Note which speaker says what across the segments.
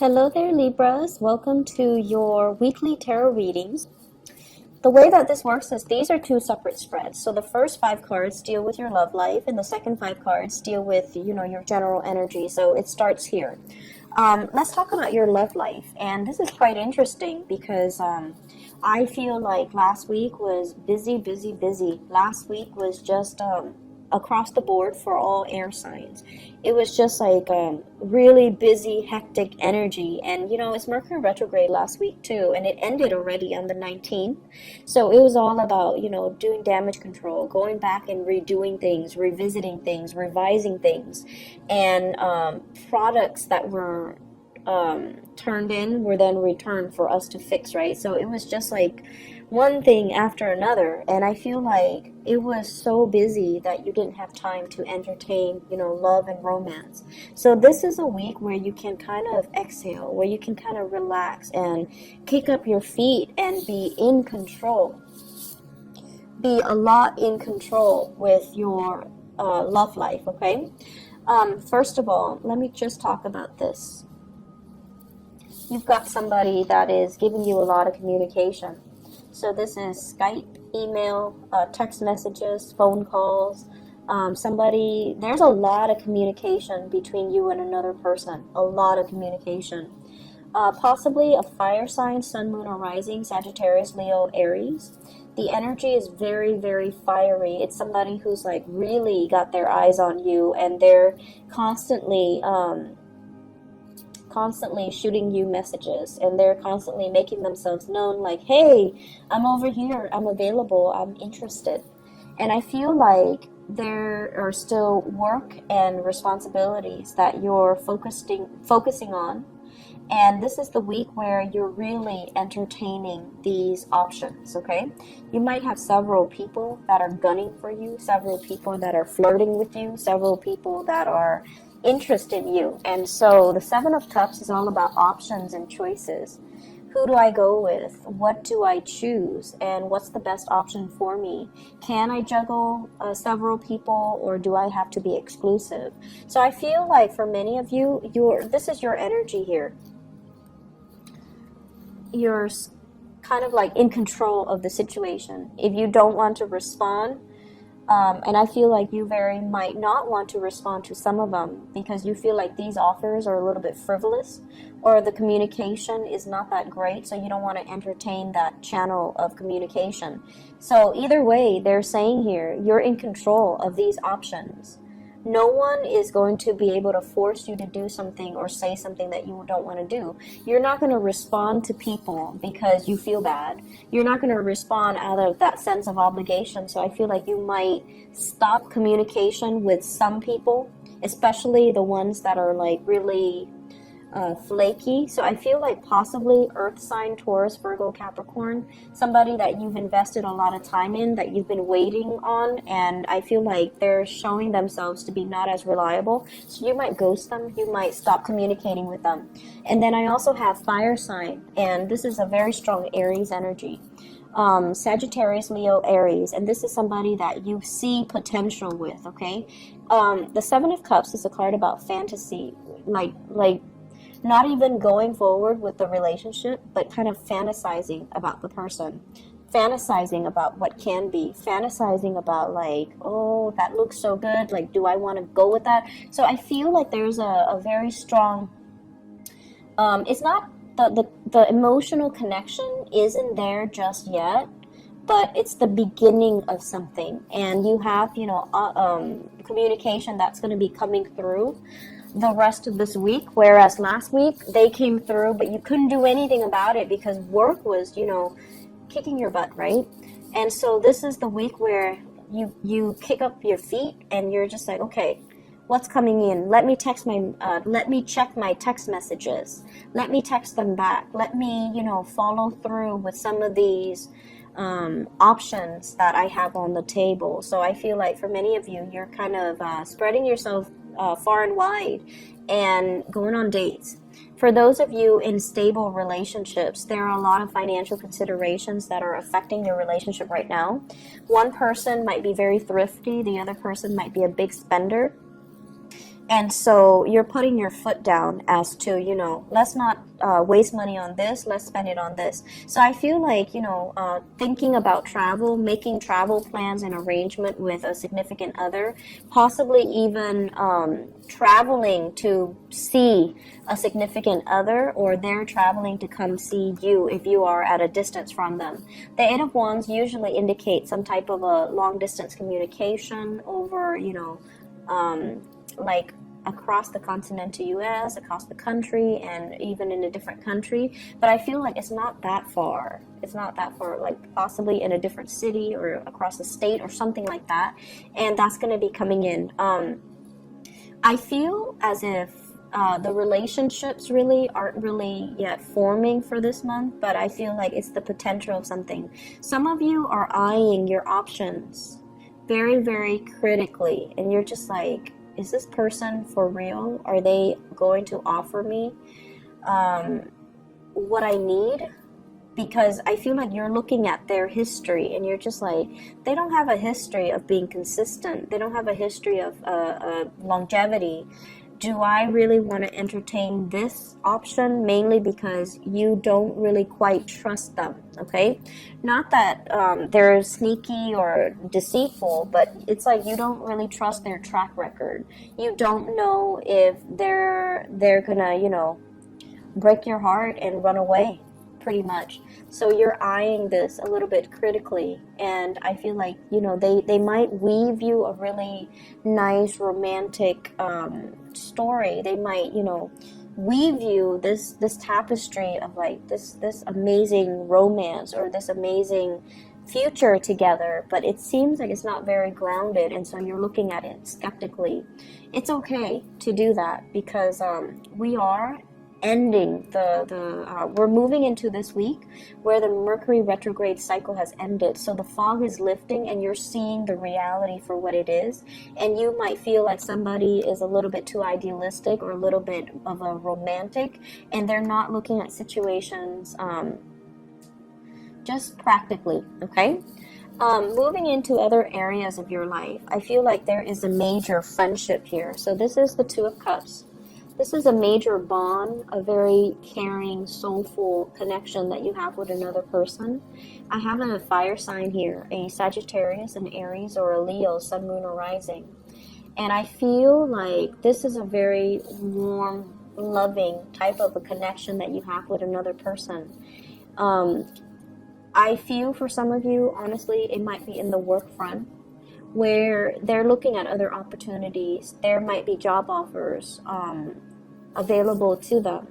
Speaker 1: Hello there, Libras. Welcome to your weekly tarot readings. The way that this works is these are two separate spreads. So the first 5 cards deal with your love life, and the second 5 cards deal with, your general energy. So it starts here. Let's talk about your love life. And this is quite interesting because I feel like last week was busy, busy, busy. Last week was just across the board for all air signs. It was just like really busy, hectic energy. And, it's Mercury retrograde last week too, and it ended already on the 19th. So it was all about, doing damage control, going back and redoing things, revisiting things, revising things. And products that were turned in were then returned for us to fix, right? So it was just like one thing after another, and I feel like it was so busy that you didn't have time to entertain, love and romance. So this is a week where you can kind of exhale, where you can kind of relax and kick up your feet and be in control. Be a lot in control with your love life, okay? First of all, let me just talk about this. You've got somebody that is giving you a lot of communication. So this is Skype, email, text messages, phone calls. There's a lot of communication between you and another person. A lot of communication. Possibly a fire sign, sun, moon, or rising, Sagittarius, Leo, Aries. The energy is very, very fiery. It's somebody who's like really got their eyes on you, and they're constantly shooting you messages, and they're constantly making themselves known, like, hey, I'm over here, I'm available, I'm interested. And I feel like there are still work and responsibilities that you're focusing on, and this is the week where you're really entertaining these options, okay? You might have several people that are gunning for you, several people that are flirting with you, several people that are interest in you. And so the 7 of Cups is all about options and choices. Who do I go with? What do I choose? And what's the best option for me? Can I juggle several people, or do I have to be exclusive? So I feel like for many of you, this is your energy here. You're kind of like in control of the situation. If you don't want to respond, and I feel like you very might not want to respond to some of them because you feel like these offers are a little bit frivolous, or the communication is not that great, so you don't want to entertain that channel of communication. So either way, they're saying here, you're in control of these options. No one is going to be able to force you to do something or say something that you don't want to do. You're not going to respond to people because you feel bad. You're not going to respond out of that sense of obligation. So I feel like you might stop communication with some people, especially the ones that are like really flaky. So I feel like possibly earth sign, Taurus, Virgo, Capricorn, somebody that you've invested a lot of time in, that you've been waiting on, and I feel like they're showing themselves to be not as reliable. So you might ghost them, you might stop communicating with them. And then I also have fire sign, and this is a very strong Aries energy. Sagittarius, Leo, Aries, and this is somebody that you see potential with, okay? The 7 of Cups is a card about fantasy, like not even going forward with the relationship, but kind of fantasizing about the person, fantasizing about what can be, fantasizing about like, oh, that looks so good, like, do I want to go with that? So I feel like there's a very strong, it's not, the emotional connection isn't there just yet, but it's the beginning of something, and you have, communication that's going to be coming through the rest of this week, whereas last week they came through, but you couldn't do anything about it because work was, kicking your butt, right? And so this is the week where you kick up your feet and you're just like, okay, what's coming in? Let me check my text messages. Let me text them back. Let me, follow through with some of these options that I have on the table. So I feel like for many of you, you're kind of spreading yourself far and wide and going on dates. For those of you in stable relationships, there are a lot of financial considerations that are affecting your relationship right now. One person might be very thrifty, the other person might be a big spender. And so you're putting your foot down as to, you know, let's not waste money on this, let's spend it on this. So I feel like, you know, thinking about travel, making travel plans and arrangement with a significant other, possibly even traveling to see a significant other, or they're traveling to come see you if you are at a distance from them. The Eight of Wands usually indicates some type of a long distance communication over, you know, like across the continental US, across the country, and even in a different country. But I feel like it's not that far. It's not that far, like possibly in a different city or across the state or something like that. And that's going to be coming in. I feel as if the relationships really aren't really yet forming for this month, but I feel like it's the potential of something. Some of you are eyeing your options very, very critically, and you're just like, is this person for real? Are they going to offer me what I need? Because I feel like you're looking at their history and you're just like, they don't have a history of being consistent. They don't have a history of longevity. Do I really want to entertain this option? Mainly because you don't really quite trust them, okay? Not that they're sneaky or deceitful, but it's like you don't really trust their track record. You don't know if they're gonna, you know, break your heart and run away, pretty much. So you're eyeing this a little bit critically, and I feel like, you know, they might weave you a really nice romantic story. They might, you know, weave you this tapestry of like this amazing romance or this amazing future together, but it seems like it's not very grounded, and so you're looking at it skeptically. It's okay to do that, because we are ending we're moving into this week where the Mercury retrograde cycle has ended. So the fog is lifting and you're seeing the reality for what it is. And you might feel like somebody is a little bit too idealistic or a little bit of a romantic, and they're not looking at situations just practically, okay? Moving into other areas of your life, I feel like there is a major friendship here. So this is the Two of Cups. This is a major bond, a very caring, soulful connection that you have with another person. I have a fire sign here, a Sagittarius, an Aries, or a Leo, Sun, Moon, or Rising. And I feel like this is a very warm, loving type of a connection that you have with another person. I feel for some of you, honestly, it might be in the work front, where they're looking at other opportunities. There might be job offers available to them.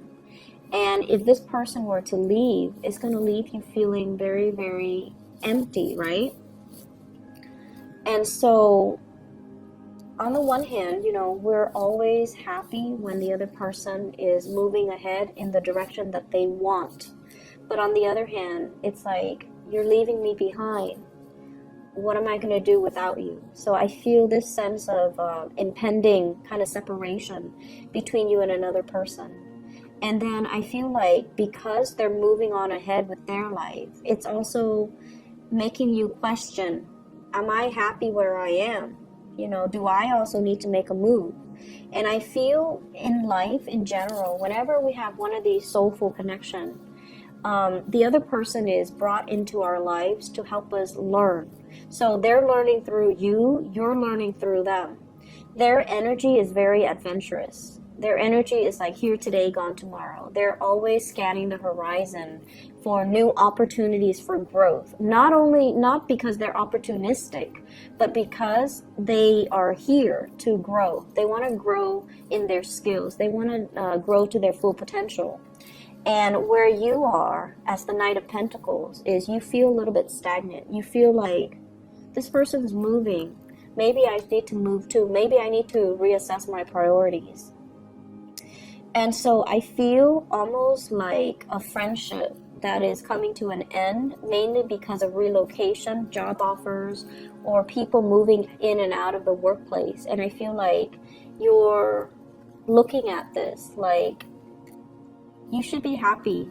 Speaker 1: And if this person were to leave, it's going to leave you feeling very, very empty, right? And so, on the one hand, you know, we're always happy when the other person is moving ahead in the direction that they want. But on the other hand, it's like, you're leaving me behind. What am I going to do without you? So I feel this sense of impending kind of separation between you and another person. And then I feel like because they're moving on ahead with their life, it's also making you question, am I happy where I am? You know, do I also need to make a move? And I feel in life in general, whenever we have one of these soulful connections, the other person is brought into our lives to help us learn. So they're learning through you, you're learning through them. Their energy is very adventurous. Their energy is like here today, gone tomorrow. They're always scanning the horizon for new opportunities for growth. Not because they're opportunistic, but because they are here to grow. They want to grow in their skills. They want to grow to their full potential. And where you are as the Knight of Pentacles is you feel a little bit stagnant. You feel like this person's moving. Maybe I need to move too. Maybe I need to reassess my priorities. And so I feel almost like a friendship that is coming to an end, mainly because of relocation, job offers, or people moving in and out of the workplace. And I feel like you're looking at this like, you should be happy,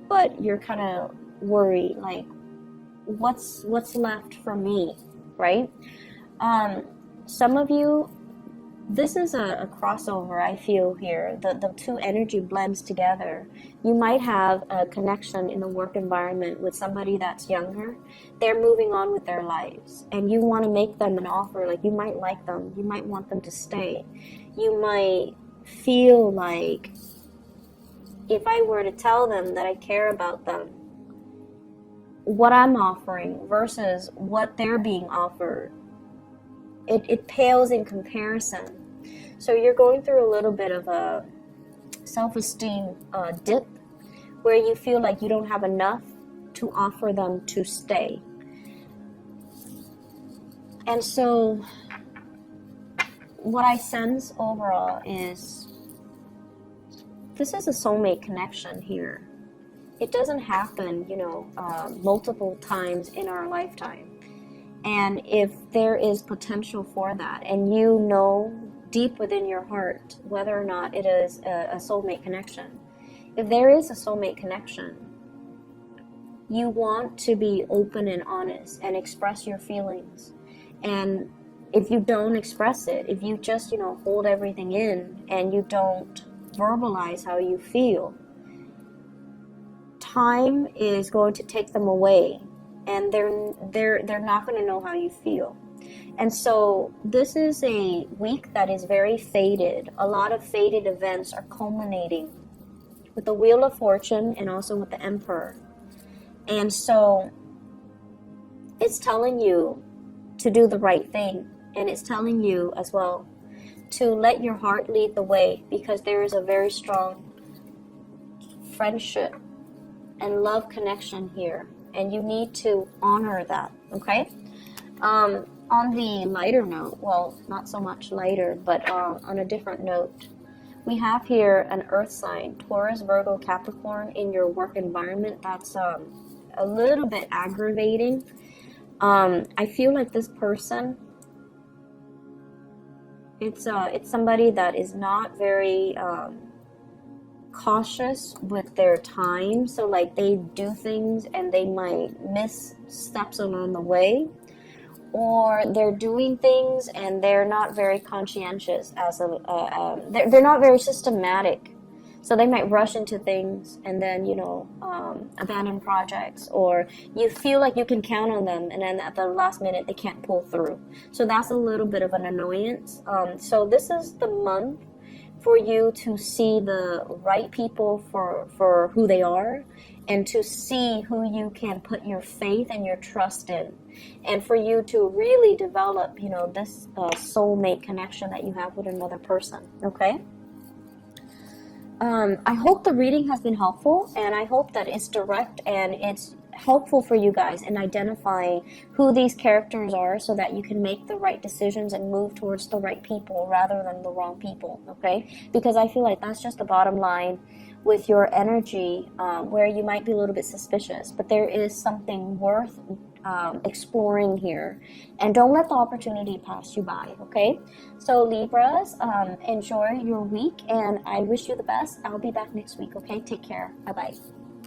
Speaker 1: but you're kind of worried, like, what's left for me, right? Some of you, this is a crossover, I feel here. The two energy blends together. You might have a connection in the work environment with somebody that's younger. They're moving on with their lives, and you want to make them an offer. Like, you might like them. You might want them to stay. You might feel like, if I were to tell them that I care about them, what I'm offering versus what they're being offered, it pales in comparison. So you're going through a little bit of a self-esteem dip where you feel like you don't have enough to offer them to stay. And so what I sense overall is this is a soulmate connection here. It doesn't happen, multiple times in our lifetime. And if there is potential for that, and you know deep within your heart whether or not it is a soulmate connection, if there is a soulmate connection, you want to be open and honest and express your feelings. And if you don't express it, if you just, hold everything in and you don't verbalize how you feel, time is going to take them away, and they're not going to know how you feel. And so this is a week that is very fated. A lot of fated events are culminating with the Wheel of Fortune and also with the Emperor. And so it's telling you to do the right thing, and it's telling you as well to let your heart lead the way, because there is a very strong friendship and love connection here, and you need to honor that, okay? On the lighter note, well, not so much lighter, but on a different note, we have here an earth sign, Taurus, Virgo, Capricorn, in your work environment. That's a little bit aggravating. I feel like this person, it's somebody that is not very cautious with their time. So like, they do things and they might miss steps along the way, or they're doing things and they're not very conscientious they're not very systematic. So they might rush into things and then, abandon projects, or you feel like you can count on them and then at the last minute they can't pull through. So that's a little bit of an annoyance. So this is the month for you to see the right people for who they are, and to see who you can put your faith and your trust in, and for you to really develop, this soulmate connection that you have with another person, okay? I hope the reading has been helpful, and I hope that it's direct and it's helpful for you guys in identifying who these characters are, so that you can make the right decisions and move towards the right people rather than the wrong people, okay? Because I feel like that's just the bottom line with your energy, where you might be a little bit suspicious, but there is something worth exploring here, and don't let the opportunity pass you by, okay? So Libras, enjoy your week, and I wish you the best. I'll be back next week, okay? Take care. Bye-bye.